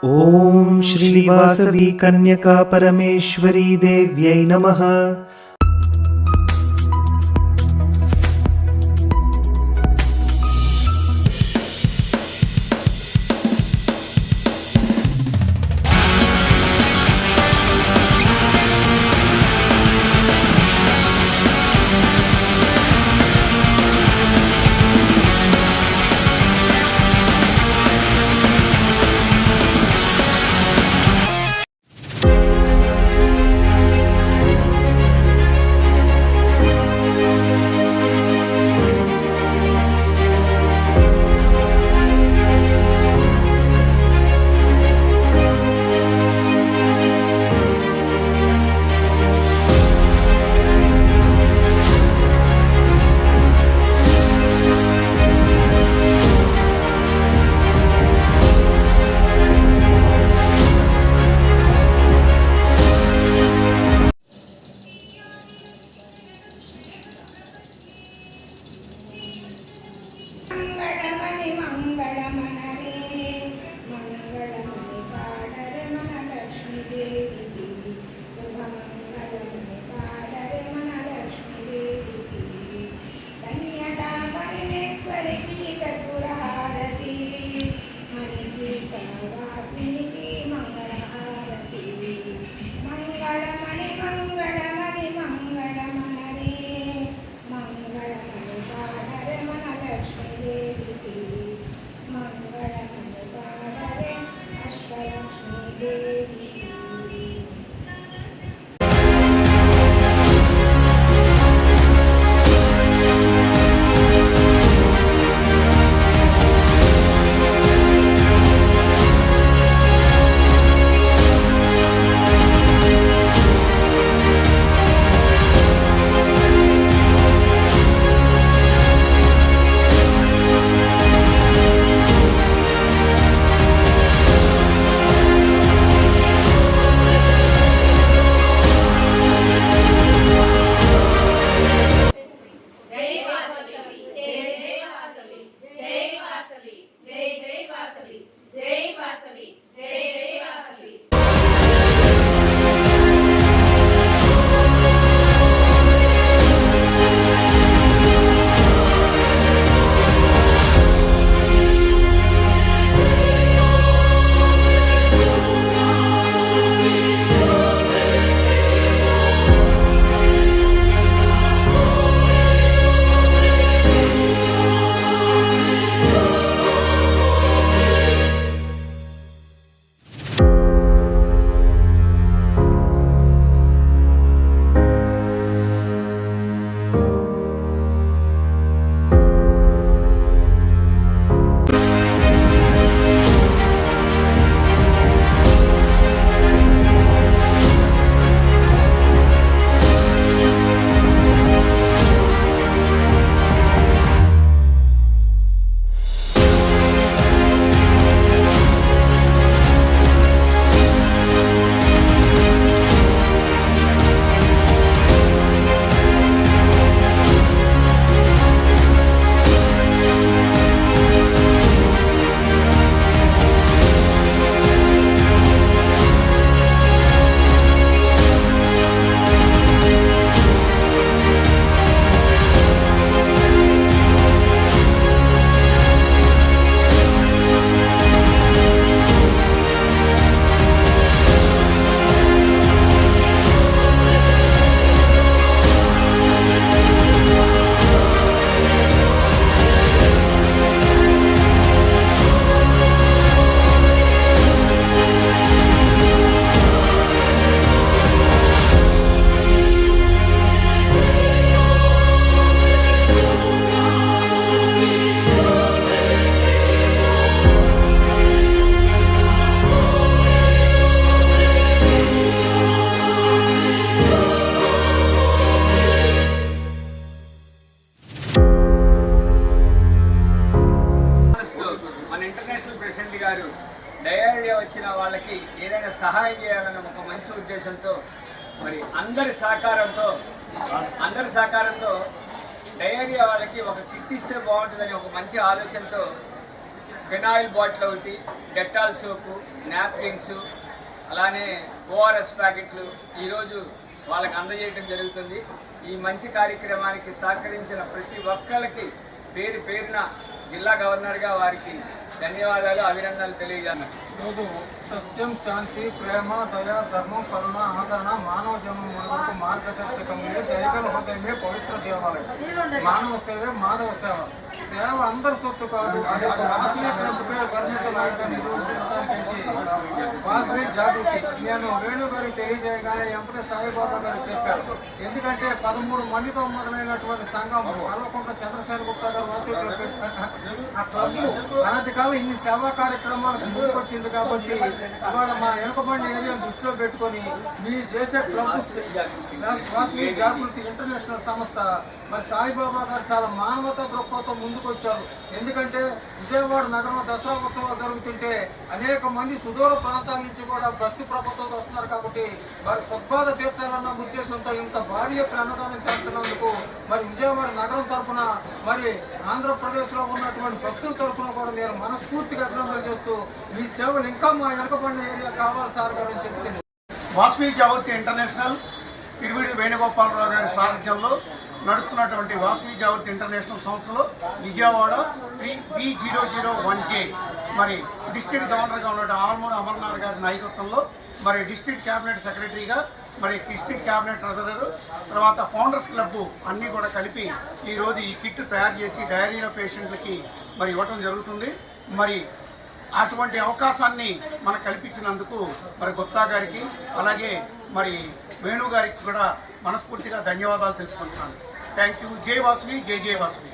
ओम श्री वासवी कन्यका परमेश्वरी देव्यै नमः। International president గారు డయేరియా వచ్చిన వాళ్ళకి ఏదైనా సహాయం చేయాలన్న ఒక మంచి ఉద్దేశంతో మరి అందరి సహకారంతో డయేరియా వాళ్ళకి ఒక కిట్ ఇస్తే బాగుంటుందని ఒక మంచి ఆలోచనతో ఫినాయిల్ బాటిల్ ఒకటి, డెటాల్ సోపు, నాప్కిన్స్, అలానే ఓఆర్ఎస్ ప్యాకెట్లు ఈరోజు వాళ్ళకి అందజేయడం జరుగుతుంది. ఈ మంచి కార్యక్రమానికి సహకరించిన ప్రతి ఒక్కరికి పేరు పేరున జిల్లా గవర్నర్గా వారికి ధన్యవాదాలు, అభినందనలు తెలియజేస్తున్నాను. ఈరోజు సత్యం, శాంతి, ప్రేమ, దయ, ధర్మం, కరుణ, ఆదరణ, మానవ జన్మం వరకు మార్గదర్శకమే, దయగల హృదయమే పవిత్ర దేవాలయం. మానవ సేవే మాధవ సేవ. సేవ అందరి సొత్తు కాదు, అది ఒక వాసనీకరణపై వర్ణితమైందని వాసవి జాగృతి. నేను వేణు గారికి తెలియజేయగానే ఎంపీ సాయిబాబా గారు చెప్పారు. ఎందుకంటే 13 మందితో మొదలైనటువంటి సంఘం పాల్గొండ చంద్రశేఖర గుప్తా గారు వాసవి ఆ క్లబ్ అనధికాలం ఇన్ని సేవా కార్యక్రమాలకు ముందుకొచ్చింది. కాబట్టి ఇవాళ మా వెనుకబండి ఏరియా దృష్టిలో పెట్టుకొని మీరు చేసే క్లబ్ వాసవి జాగృతి ఇంటర్నేషనల్ సంస్థ మరి సాయిబాబా గారు చాలా మానవతా దృక్పథంతో ముందుకొచ్చారు. ఎందుకంటే విజయవాడ నగరంలో దసరా ఉత్సవాలు జరుగుతుంటే అనేక మంది సుదూర ప్రాంతాల నుంచి కూడా భక్తి ప్రభుత్వంతో వస్తున్నారు. కాబట్టి వారి సద్బాధ తీర్చాలన్న ఉద్దేశంతో ఇంత భారీ ఎత్తున అన్నదానం చేస్తున్నందుకు మరి విజయవాడ నగరం తరఫున మరి ఆంధ్రప్రదేశ్లో ఉన్నటువంటి భక్తుల తరఫున కూడా నేను మనస్ఫూర్తిగా అభినందనలు చేస్తూ మీ సేవలు ఇంకా మా వెనుకబడిన ఏరియా కావాలి సార్ గారు అని చెప్తుంది. వాసవి జాగృతి ఇంటర్నేషనల్ తిరువిడి వేణుగోపాలరావు గారి సారథ్యంలో నడుస్తున్నటువంటి వాసవి జాగృతి ఇంటర్నేషనల్ సంస్థలో విజయవాడ B001J మరి డిస్ట్రిక్ట్ గవర్నర్గా ఉన్న ఆల్మూరు అమర్నాథ్ గారి నాయకత్వంలో మరి డిస్ట్రిక్ట్ క్యాబినెట్ సెక్రటరీగా మరి డిస్ట్రిక్ట్ క్యాబినెట్ ట్రెజరర్ తర్వాత ఫౌండర్స్ క్లబ్ అన్నీ కూడా కలిపి ఈరోజు ఈ కిట్ తయారు చేసి డయేరియా పేషెంట్లకి మరి ఇవ్వటం జరుగుతుంది. మరి అటువంటి అవకాశాన్ని మనకు కల్పించినందుకు మరి గుప్తా గారికి అలాగే మరి వేణు గారికి కూడా మనస్ఫూర్తిగా ధన్యవాదాలు తెలుసుకుంటున్నాను. Thank you. జై వాసవి, జై జై వాసవి.